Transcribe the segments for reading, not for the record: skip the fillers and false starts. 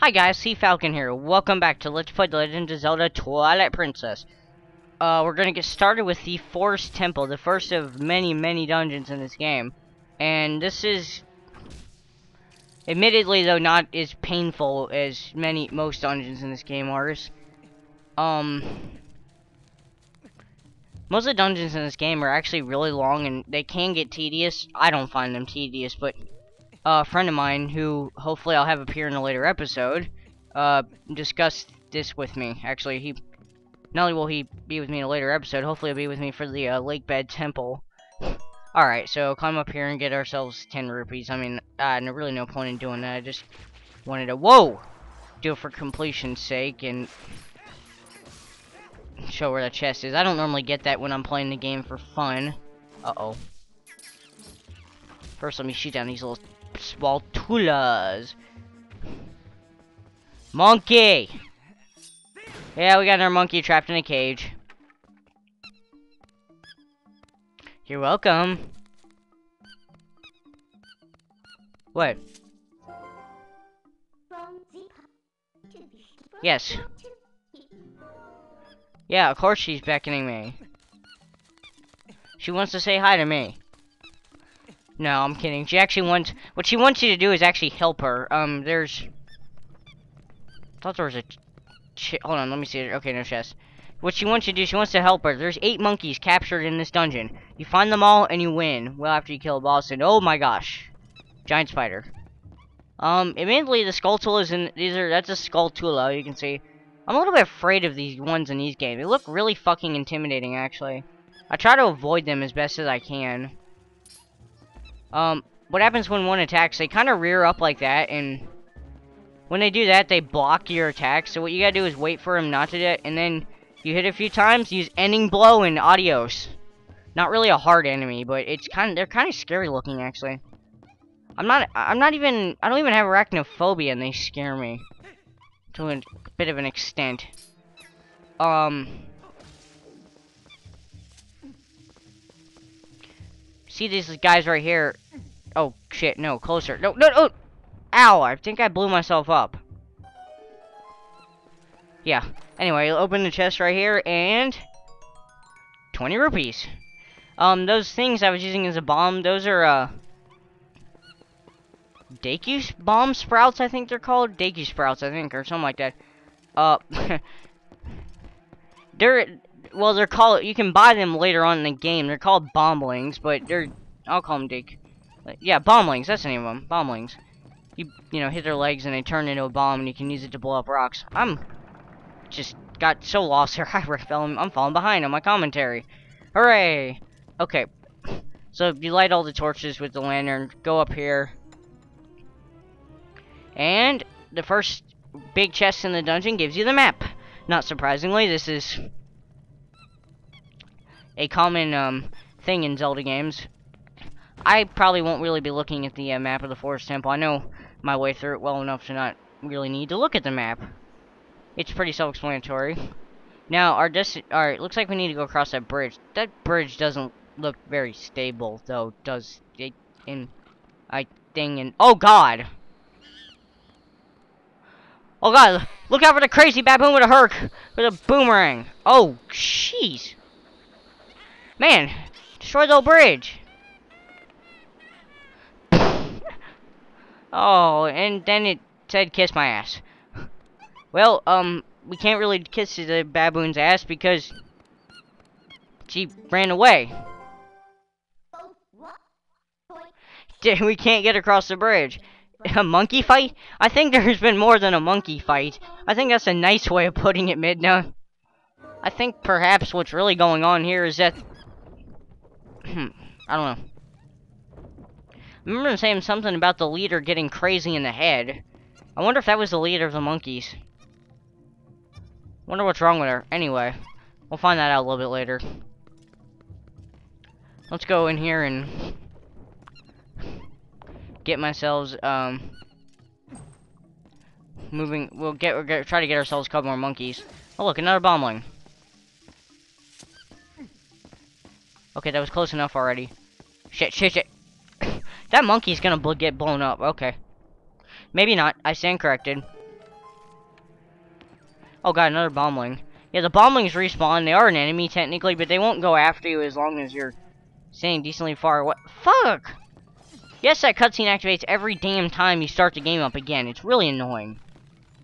Hi guys, Sea Falcon here. Welcome back to Let's Play The Legend of Zelda Twilight Princess. We're gonna get started with the Forest Temple, the first of many dungeons in this game. And this is, admittedly though, not as painful as most dungeons in this game are. Most of the dungeons in this game are actually really long and they can get tedious. I don't find them tedious, but a friend of mine, who hopefully I'll have appear in a later episode, discussed this with me. Actually, not only will he be with me in a later episode, hopefully he'll be with me for the lake bed temple. Alright, so climb up here and get ourselves 10 rupees. I mean, really no point in doing that. I just wanted to, do it for completion's sake and show where the chest is. I don't normally get that when I'm playing the game for fun. Uh-oh. First, let me shoot down these little Spaltulas. Monkey! Yeah, we got our monkey trapped in a cage. You're welcome. What? Yes. Yeah, of course she's beckoning me. She wants to say hi to me. No, I'm kidding. She actually wants... What she wants you to do is actually help her. There's... I thought there was a... Hold on, let me see it. Okay, no chest. What she wants you to do, she wants to help her. There's 8 monkeys captured in this dungeon. You find them all, and you win. Well, after you kill a boss, and oh my gosh. Giant spider. Admittedly, the Skulltulas in... That's a Skulltula, you can see. I'm a little bit afraid of these ones in these games. They look really fucking intimidating, actually. I try to avoid them as best as I can. What happens when one attacks, they kind of rear up like that, and when they do that, they block your attack. So what you gotta do is wait for them not to do it, and then you hit a few times, use ending blow, and adios. Not really a hard enemy, but they're kind of scary looking, actually. I don't even have arachnophobia, and they scare me to a bit of an extent. See these guys right here? Oh shit, no, closer. No. Ow, I think I blew myself up. Yeah. Anyway, open the chest right here and 20 rupees. Those things I was using as a bomb, those are Deku bomb sprouts, I think they're called. Deku sprouts, I think, or something like that. They're called, you can buy them later on in the game. They're called bomblings, but I'll call them yeah, bomblings, that's the name of them, bomblings. You know, hit their legs and they turn into a bomb and you can use it to blow up rocks. I'm just got so lost here. I'm falling behind on my commentary. Hooray! Okay, so you light all the torches with the lantern, go up here. And the first big chest in the dungeon gives you the map. Not surprisingly, this is a common thing in Zelda games. I probably won't really be looking at the map of the Forest Temple. I know my way through it well enough to not really need to look at the map. It's pretty self-explanatory. Now, Alright, looks like we need to go across that bridge. That bridge doesn't look very stable, though, does it? Oh god! Oh god, look out for the crazy baboon with a boomerang! Oh, jeez! Man, destroy the bridge! Oh, and then it said kiss my ass. Well, we can't really kiss the baboon's ass because she ran away. We can't get across the bridge. A monkey fight? I think there's been more than a monkey fight. I think that's a nice way of putting it, Midna. I think perhaps what's really going on here is that... I don't know. I remember saying something about the leader getting crazy in the head. I wonder if that was the leader of the monkeys. Wonder what's wrong with her. Anyway, we'll find that out a little bit later. Let's go in here and get myself moving. We'll try to get ourselves a couple more monkeys. Oh look, another bombling. Okay, that was close enough already. Shit. That monkey's gonna get blown up. Okay. Maybe not. I stand corrected. Oh god, another bombling. Yeah, the bomblings respawn. They are an enemy technically, but they won't go after you as long as you're staying decently far away. Fuck! Yes, that cutscene activates every damn time you start the game up again. It's really annoying.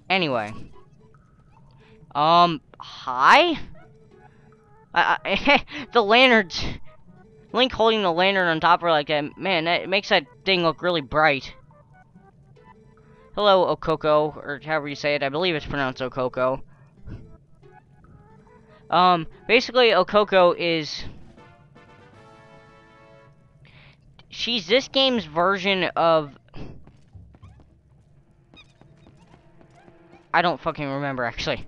Anyway. Hi? The lanterns. Link holding the lantern on top of her like that. Man, that makes that thing look really bright. Hello, Okoko, or however you say it. I believe it's pronounced Okoko. Basically, Okoko is... she's this game's version of... I don't fucking remember, actually.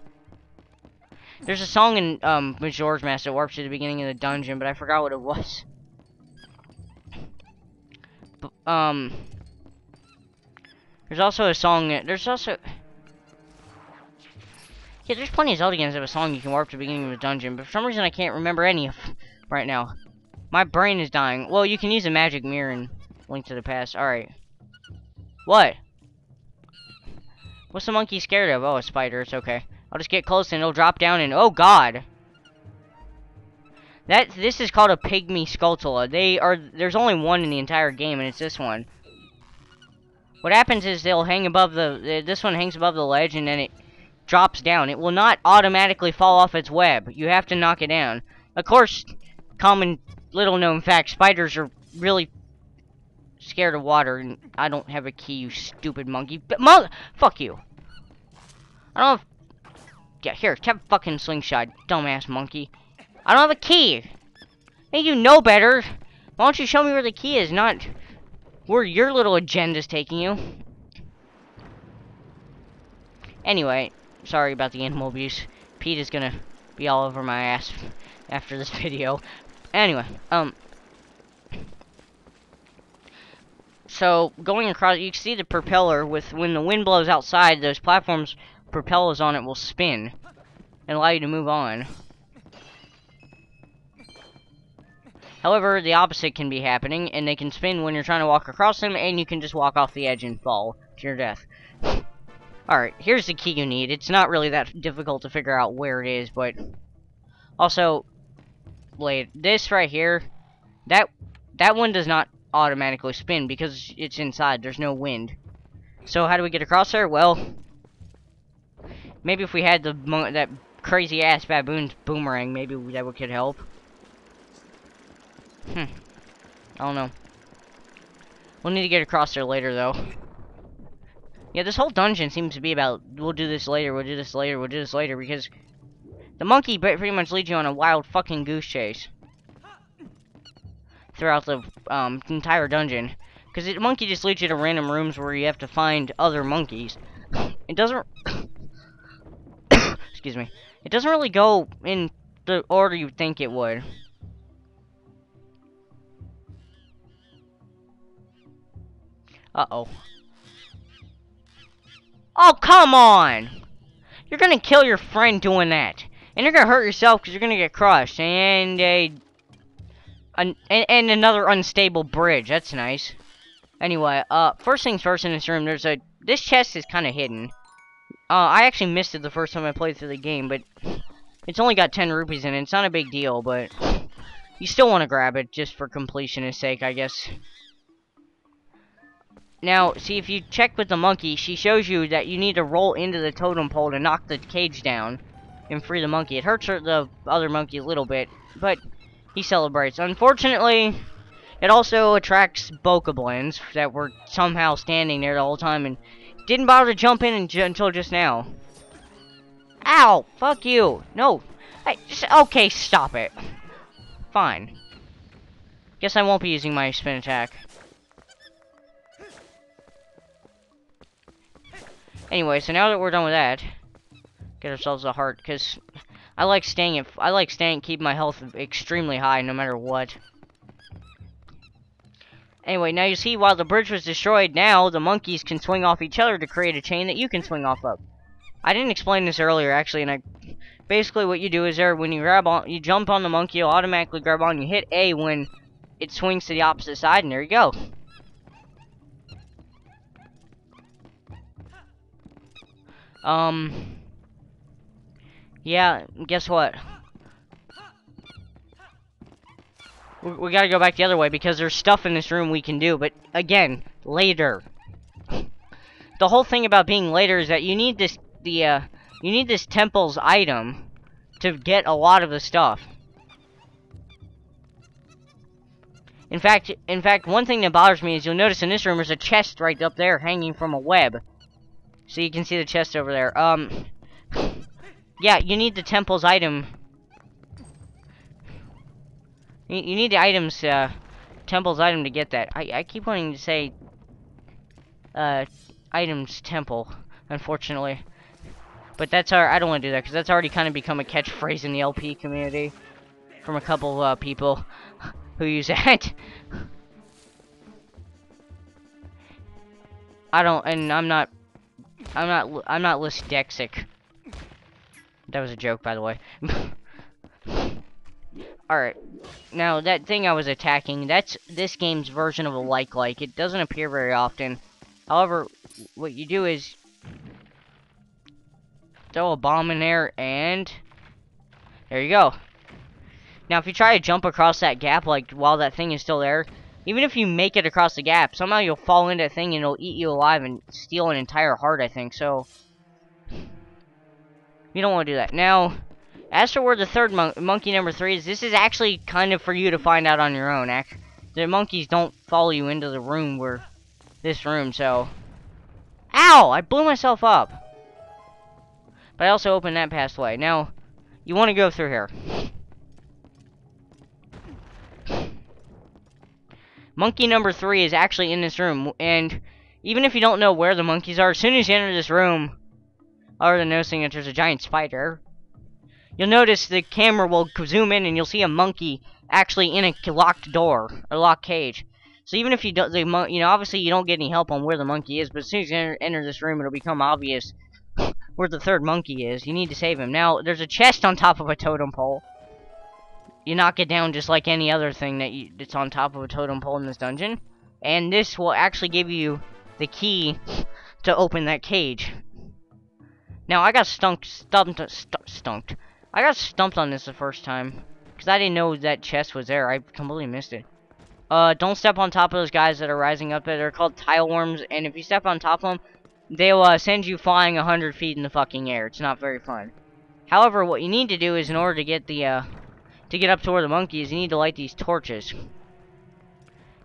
There's a song in, Majora's Mask that warps to the beginning of the dungeon, but I forgot what it was. There's also a song that... there's also... yeah, there's plenty of Zelda games that have a song you can warp to the beginning of a dungeon, but for some reason I can't remember any of right now. My brain is dying. Well, you can use a magic mirror and Link to the Past. Alright. What? What's the monkey scared of? Oh, a spider. It's okay. I'll just get close and it'll drop down and... oh, God! This is called a pygmy Skulltula. There's only one in the entire game, and it's this one. What happens is they'll hang above the... this one hangs above the ledge, and then it drops down. It will not automatically fall off its web. You have to knock it down. Of course, common little-known fact, spiders are really scared of water, and I don't have a key, you stupid monkey. But fuck you. I don't have... yeah, here, have a fucking slingshot, dumbass monkey. I don't have a key. Hey, you know better. Why don't you show me where the key is, not where your little agenda's taking you. Anyway, sorry about the animal abuse. Pete is gonna be all over my ass after this video. Anyway, so going across, you can see the propeller with when the wind blows outside, those platforms propellers on it will spin and allow you to move on. However, the opposite can be happening, and they can spin when you're trying to walk across them, and you can just walk off the edge and fall to your death. Alright, here's the key you need. It's not really that difficult to figure out where it is, but... also, wait, this right here, that one does not automatically spin because it's inside. There's no wind. So how do we get across there? Well, maybe if we had that crazy-ass baboon's boomerang, maybe that could help. I don't know. We'll need to get across there later, though. Yeah, this whole dungeon seems to be about, we'll do this later, we'll do this later, we'll do this later, because the monkey pretty much leads you on a wild fucking goose chase throughout the entire dungeon. Because the monkey just leads you to random rooms where you have to find other monkeys. It doesn't... excuse me. It doesn't really go in the order you'd think it would. Uh-oh. Oh, come on! You're gonna kill your friend doing that. And you're gonna hurt yourself because you're gonna get crushed. And and another unstable bridge. That's nice. Anyway, first things first in this room, this chest is kind of hidden. I actually missed it the first time I played through the game, but it's only got 10 rupees in it. It's not a big deal, but you still want to grab it just for completionist sake, I guess. Now, see, if you check with the monkey, she shows you that you need to roll into the totem pole to knock the cage down and free the monkey. It hurts the other monkey a little bit, but he celebrates. Unfortunately, it also attracts bokoblins that were somehow standing there the whole time and didn't bother to jump in until just now. Ow! Fuck you! No! Okay, stop it. Fine. Guess I won't be using my spin attack. Anyway, so now that we're done with that, get ourselves a heart, because I like keeping my health extremely high no matter what. Anyway, now you see, while the bridge was destroyed, now the monkeys can swing off each other to create a chain that you can swing off of. I didn't explain this earlier, actually, and basically what you do is when you jump on the monkey, you'll automatically grab on, you hit A when it swings to the opposite side, and there you go. Yeah, guess what? We gotta go back the other way because there's stuff in this room we can do, but again, later. The whole thing about being later is that you need you need this temple's item to get a lot of the stuff. In fact, one thing that bothers me is you'll notice in this room there's a chest right up there hanging from a web. So you can see the chest over there. Yeah, you need the temple's item. You need the items, temple's item to get that. I keep wanting to say, items temple, unfortunately. But that's I don't want to do that, because that's already kind of become a catchphrase in the LP community. From a couple, people who use that. I don't, and I'm not dyslexic. That was a joke, by the way. Alright. Now, that thing I was attacking, that's this game's version of a like. It doesn't appear very often. However, what you do is throw a bomb in there, and there you go. Now, if you try to jump across that gap, like, while that thing is still there, even if you make it across the gap, somehow you'll fall into that thing and it'll eat you alive and steal an entire heart, I think. So, you don't want to do that. Now, as for where the third monkey number 3 is, this is actually kind of for you to find out on your own. The monkeys don't follow you into the room where this room, so... Ow! I blew myself up. But I also opened that pathway. Now, you want to go through here. Monkey number 3 is actually in this room, and even if you don't know where the monkeys are, as soon as you enter this room, other than noticing that there's a giant spider, you'll notice the camera will zoom in and you'll see a monkey actually in a locked door, a locked cage. So even if you don't, you know, obviously you don't get any help on where the monkey is, but as soon as you enter this room, it'll become obvious where the third monkey is. You need to save him. Now, there's a chest on top of a totem pole. You knock it down just like any other thing that's on top of a totem pole in this dungeon. And this will actually give you the key to open that cage. Now, I got stumped. I got stumped on this the first time. Because I didn't know that chest was there. I completely missed it. Don't step on top of those guys that are rising up there. They're called tile worms. And if you step on top of them, they'll send you flying 100 feet in the fucking air. It's not very fun. However, what you need to do is, in order to get the, to get up to where the monkey is, you need to light these torches.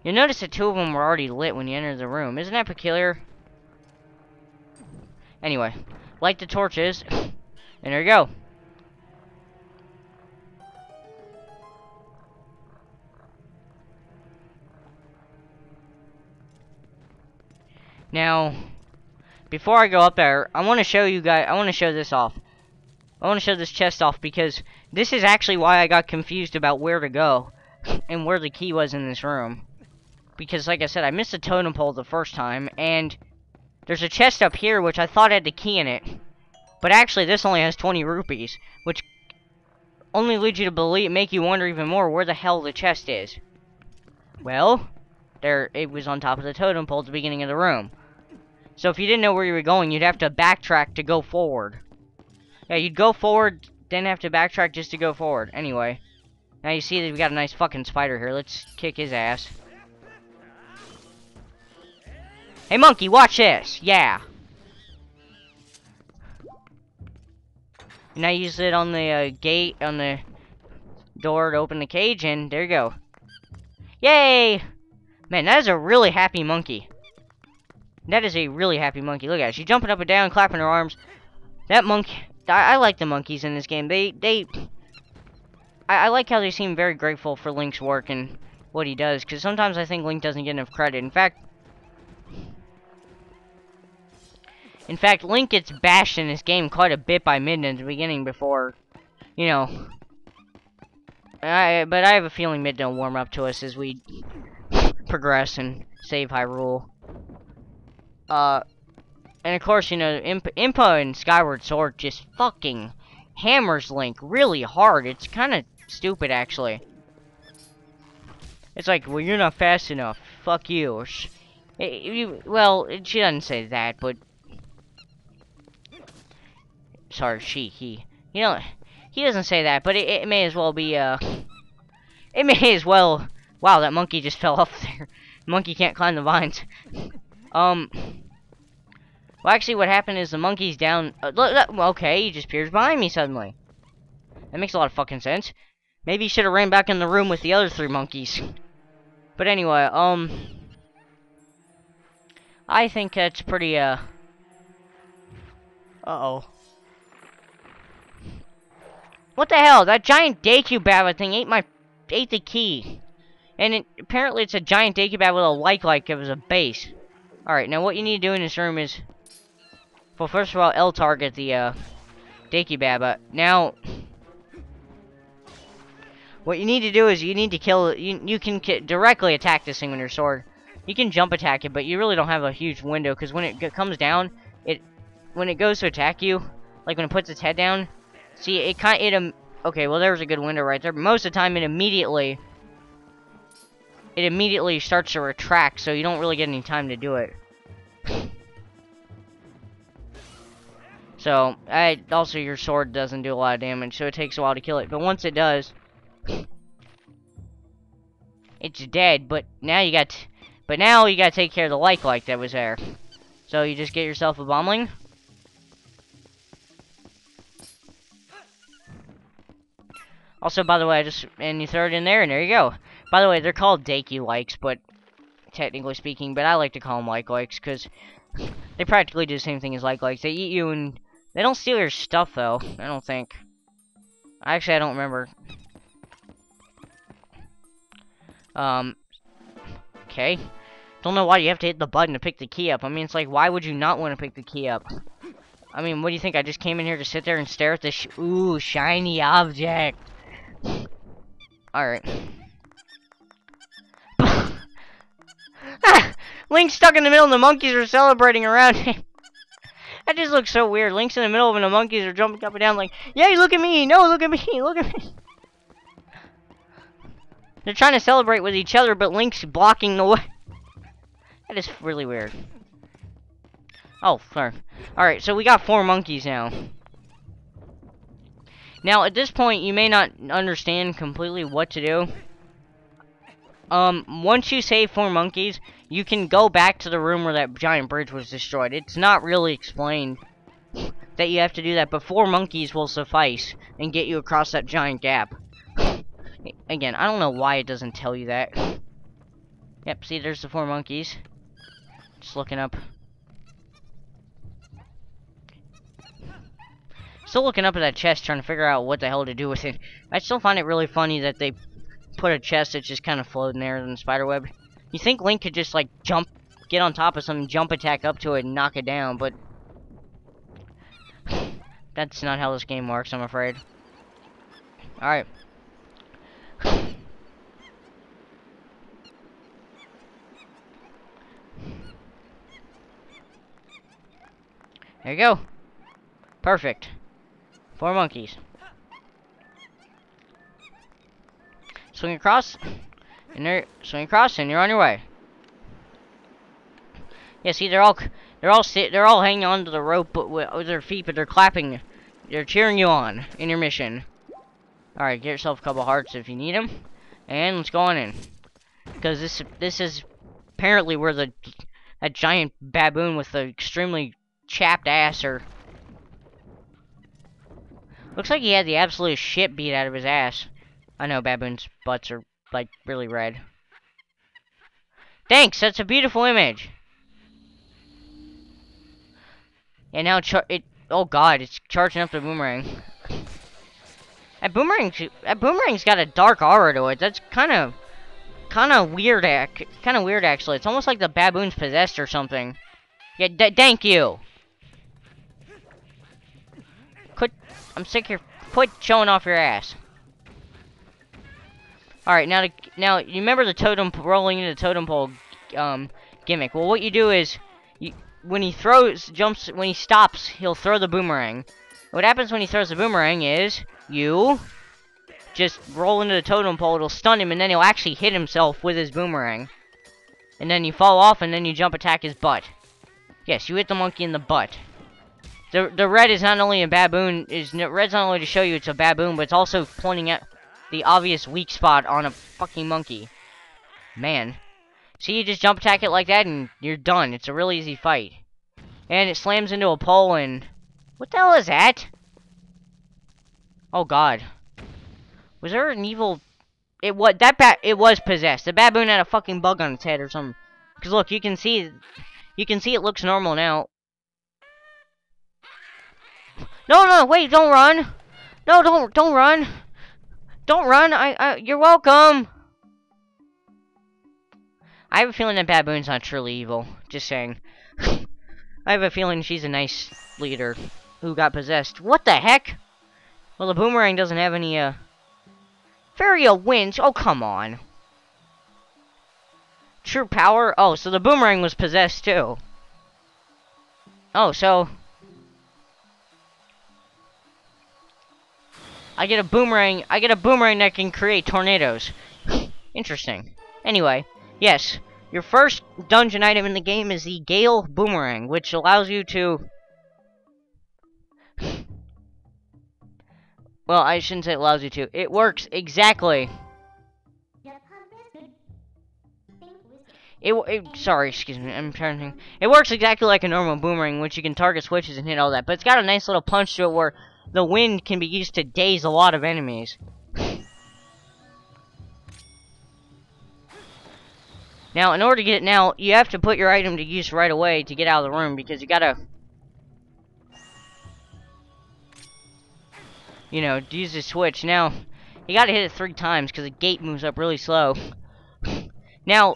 You'll notice that 2 of them were already lit when you enter the room. Isn't that peculiar? Anyway, light the torches, and there you go. Now, before I go up there, I want to show you guys, I want to show this off. I want to show this chest off because this is actually why I got confused about where to go and where the key was in this room. Because, like I said, I missed the totem pole the first time, and there's a chest up here which I thought had the key in it. But actually, this only has 20 rupees, which only leads you to make you wonder even more where the hell the chest is. Well, it was on top of the totem pole at the beginning of the room. So if you didn't know where you were going, you'd have to backtrack to go forward. Yeah, you'd go forward, then have to backtrack just to go forward. Anyway, now you see that we got a nice fucking spider here. Let's kick his ass. Hey, monkey, watch this. Yeah. And I use it on the gate, on the door to open the cage, and there you go. Yay! Man, that is a really happy monkey. That is a really happy monkey. Look at it. She's jumping up and down, clapping her arms. That monkey... I like the monkeys in this game. I like how they seem very grateful for Link's work and what he does, because sometimes I think Link doesn't get enough credit. In fact, Link gets bashed in this game quite a bit by Midna at the beginning before, you know... but I have a feeling Midna will warm up to us as we progress and save Hyrule. And of course, you know, Impa and Skyward Sword just fucking hammers Link really hard. It's kind of stupid, actually. It's like, well, you're not fast enough. Fuck you. Well, she doesn't say that, but... Sorry, he. You know, he doesn't say that, but it may as well be, it may as well... Wow, that monkey just fell off there. Monkey can't climb the vines. Well, actually, what happened is the monkey's down... okay, he just appears behind me suddenly. That makes a lot of fucking sense. Maybe he should have ran back in the room with the other 3 monkeys. But anyway, I think that's pretty, uh-oh. What the hell? That giant Dakubaba thing ate the key. And apparently it's a giant Dakubaba with a like as a base. Alright, now what you need to do in this room is... Well, first of all, L-target the, Dakubaba. Now... What you need to do is you need to kill... You can directly attack this thing with your sword. You can jump attack it, but you really don't have a huge window, because when it comes down, when it goes to attack you, like when it puts its head down, see, okay, well, there's a good window right there, but most of the time it immediately starts to retract, so you don't really get any time to do it. So, also your sword doesn't do a lot of damage, so it takes a while to kill it, but once it does, it's dead, but now you got to take care of the like that was there. So you just get yourself a bombling. Also, by the way, and you throw it in there, and there you go. By the way, they're called Dakey-likes, but technically speaking, but I like to call them like-likes, because they practically do the same thing as like-likes. They eat you, and they don't steal your stuff, though. I don't think. Actually, I don't remember. Okay. Don't know why you have to hit the button to pick the key up. I mean, it's like, why would you not want to pick the key up? I mean, what do you think? I just came in here to sit there and stare at this ooh, shiny object. Alright. Link's stuck in the middle and the monkeys are celebrating around him. That just looks so weird. Link's in the middle and the monkeys are jumping up and down like, yay, look at me! No, look at me! Look at me! They're trying to celebrate with each other, but Link's blocking the way. That is really weird. Oh, sorry. Alright, so we got 4 monkeys now. Now, at this point, you may not understand completely what to do. Once you save 4 monkeys, you can go back to the room where that giant bridge was destroyed. It's not really explained that you have to do that, but 4 monkeys will suffice and get you across that giant gap. Again, I don't know why it doesn't tell you that. Yep, see, there's the 4 monkeys. Just looking up. Still looking up at that chest, trying to figure out what the hell to do with it. I still find it really funny that they put a chest that's just kind of floating there in the spiderweb. You think Link could just, like, get on top of something, jump attack up to it, and knock it down, but... that's not how this game works, I'm afraid. Alright. There you go. Perfect. 4 monkeys. Swing across, and you're on your way. Yeah, see, they're all hanging onto the rope, but with their feet, but they're clapping, they're cheering you on in your mission. All right, get yourself a couple hearts if you need them, and let's go on in, because this is apparently where that giant baboon with the extremely chapped ass or looks like he had the absolute shit beat out of his ass. I know baboons' butts are, like, really red. Thanks, that's a beautiful image. And now oh god, it's charging up the boomerang. That boomerang's got a dark aura to it. That's kind of weird. Kind of weird, actually. It's almost like the baboon's possessed or something. Yeah, thank you. I'm sick here. Quit showing off your ass. Alright, now you remember the totem rolling into the totem pole gimmick. Well, what you do is when he stops, he'll throw the boomerang. What happens when he throws the boomerang is you just roll into the totem pole, it'll stun him, and then he'll actually hit himself with his boomerang. And then you fall off, and then you jump attack his butt. Yes, you hit the monkey in the butt. The red is not only a baboon, red's not only to show you it's a baboon, but it's also pointing at the obvious weak spot on a fucking monkey. Man. See, you just jump attack it like that and you're done. It's a real easy fight. And it slams into a pole and... What the hell is that? Oh god. Was there an evil... It was possessed. The baboon had a fucking bug on its head or something. Because look, you can see it looks normal now. No, wait, don't run. No, don't run. Don't run. You're welcome. I have a feeling that baboon's not truly evil. Just saying. I have a feeling she's a nice leader who got possessed. What the heck? Well, the boomerang doesn't have any, Varia wins. Oh, come on. True power? Oh, so the boomerang was possessed, too. Oh, so... I get a boomerang that can create tornadoes. Interesting. Anyway, yes. Your first dungeon item in the game is the Gale Boomerang, which allows you to... Well, I shouldn't say it allows you to. It works exactly... Sorry, excuse me, I'm trying to think. It works exactly like a normal boomerang, which you can target switches and hit all that. But it's got a nice little punch to it where the wind can be used to daze a lot of enemies. Now, in order to get it now, you have to put your item to use right away to get out of the room, because you gotta... You know, use the switch. Now, you gotta hit it 3 times, because the gate moves up really slow. Now...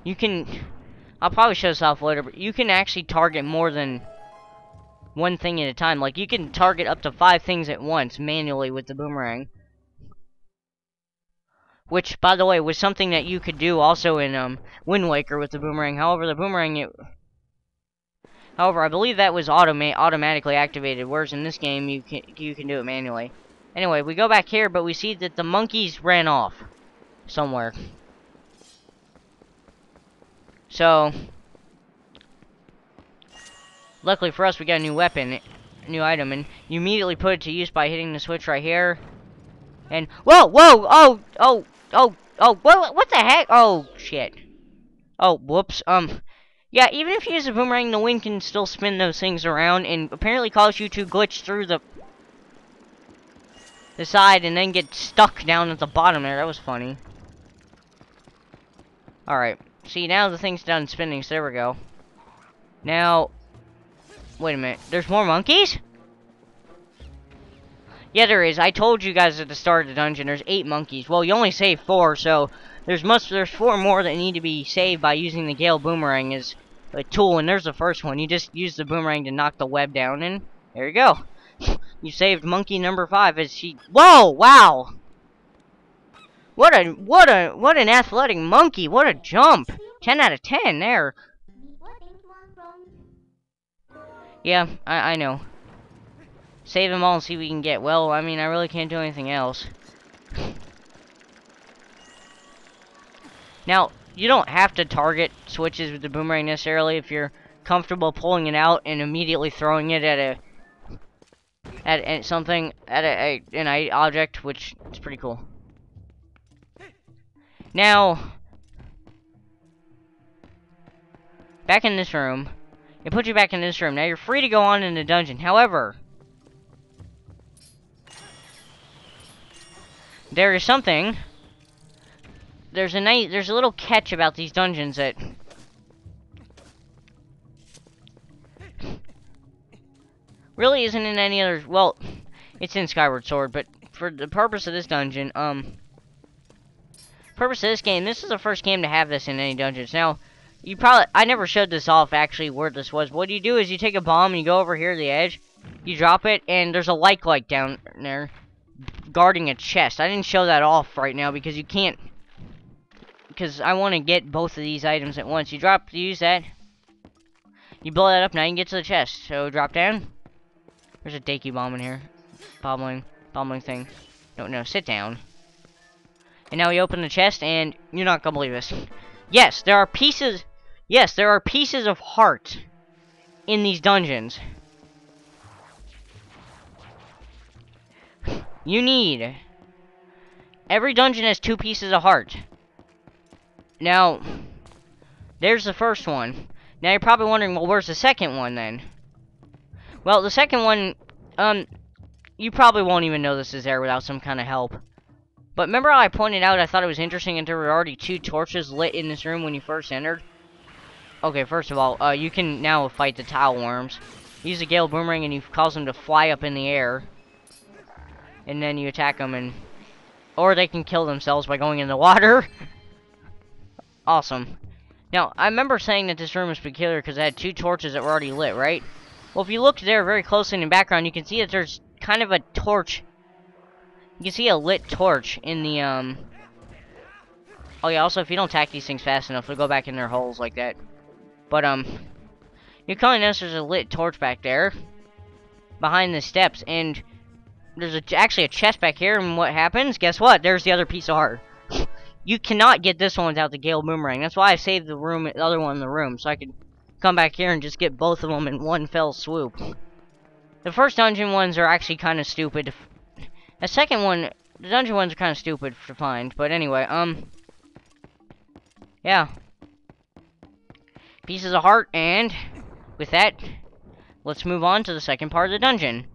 you can... I'll probably show this off later, but you can actually target more than one thing at a time. Like, you can target up to 5 things at once, manually, with the boomerang. Which, by the way, was something that you could do also in, Wind Waker with the boomerang. However, the boomerang, However, I believe that was automatically activated, whereas in this game, you can do it manually. Anyway, we go back here, but we see that the monkeys ran off somewhere. So, luckily for us, we got a new weapon, a new item, and you immediately put it to use by hitting the switch right here. And, whoa, what the heck? Oh, shit. Oh, whoops, yeah, even if you use a boomerang, the wind can still spin those things around, and apparently cause you to glitch through the side, and then get stuck down at the bottom there. That was funny. Alright. See, now the thing's done spinning, so there we go. Now, wait a minute. There's more monkeys? Yeah, there is. I told you guys at the start of the dungeon, there's 8 monkeys. Well, you only saved 4, so there's 4 more that need to be saved by using the Gale Boomerang as a tool, and there's the first one. You just use the boomerang to knock the web down, and there you go. You saved monkey number 5 as she... Whoa! Wow! What an athletic monkey! What a jump! 10 out of 10 there. Yeah, I know. Save them all and see what we can get. Well, I mean, I really can't do anything else. Now, you don't have to target switches with the boomerang necessarily if you're comfortable pulling it out and immediately throwing it at an object, which is pretty cool. Now, back in this room. It puts you back in this room. Now you're free to go on in the dungeon. However, there is something. There's a little catch about these dungeons that really isn't in any other. Well, it's in Skyward Sword, but for the purpose of this dungeon, purpose of this game, this is the first game to have this in any dungeons. Now, I never showed this off actually where this was. What you do is you take a bomb and you go over here to the edge, you drop it, and there's a light down there guarding a chest. I didn't show that off right now because you can't, because I want to get both of these items at once. You use that, you blow that up, now you can get to the chest. So drop down. There's a Dakey bomb in here. Bombling thing. No, sit down. And now we open the chest, and you're not gonna believe this. Yes, there are pieces. Yes, there are pieces of heart in these dungeons. You need... Every dungeon has 2 pieces of heart. Now, there's the first one. Now you're probably wondering, well, where's the second one then? Well, the second one, you probably won't even know this is there without some kind of help. But remember how I pointed out I thought it was interesting that there were already 2 torches lit in this room when you first entered? Okay, first of all, you can now fight the tile worms. Use the Gale Boomerang and you cause them to fly up in the air. And then you attack them and... Or they can kill themselves by going in the water. Awesome. Now, I remember saying that this room was peculiar because it had 2 torches that were already lit, right? Well, if you look there very closely in the background, you can see that there's kind of a torch. You can see a lit torch in the, Oh, yeah, also, if you don't attack these things fast enough, they'll go back in their holes like that. But, you can notice there's a lit torch back there. Behind the steps, and... There's actually a chest back here, and what happens? Guess what? There's the other piece of heart. You cannot get this one without the Gale Boomerang. That's why I saved the other one in the room, so I could come back here and just get both of them in one fell swoop. The first dungeon ones are actually kind of stupid. The second one, the dungeon ones are kind of stupid to find. But anyway, yeah. Pieces of heart, and with that, let's move on to the second part of the dungeon.